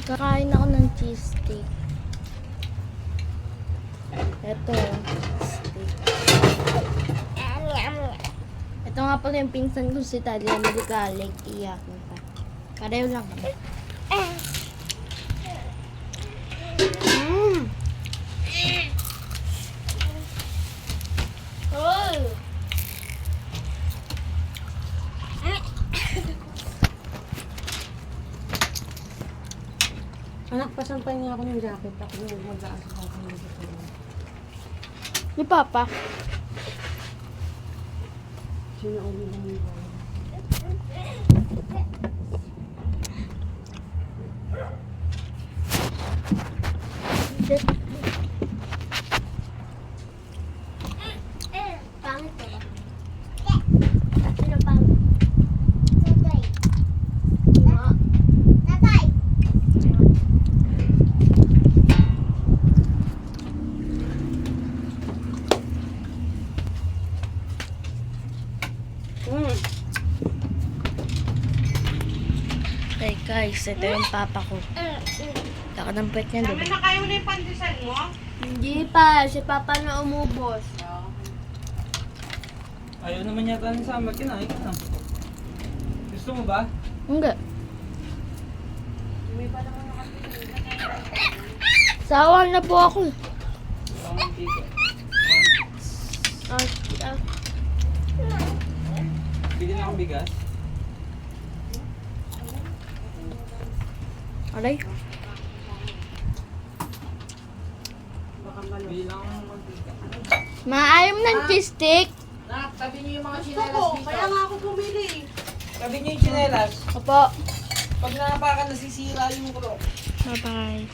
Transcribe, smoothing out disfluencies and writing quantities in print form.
Kakain ako ng cheesesteak. Ito, steak. Ito nga pala yung pinsan ko si Talia. Nagagalig. Iyakin pa. Pareho lang kami. Anak, pasampay niya ako ng jacket. Ako yung mag-aasal ako ng jacket. Ni Papa. Sino ulit lang yung Pangit ba? Sino pangit? Hey guys, ito yung papa ko. Kakadampet niya, Sabi diba? na kayo na yung pandesal mo? Hindi pa, si papa na umubos. Ayaw naman yata ng summer, kinain ka na. Gusto mo ba? Hindi. May pa naman nakatulog. Sawa na po ako. Ang tiko. Bili na akong bigas. Aray. Bili lang akong mantika. Maayom ng cheesesteak. Nak, tabi niyo yung mga Gusto chinelas ko, dito. kaya nga ako bumili. Tabi niyo yung chinelas. Opo. Pag nanapakan, nasisira yung kulok. Bye-bye.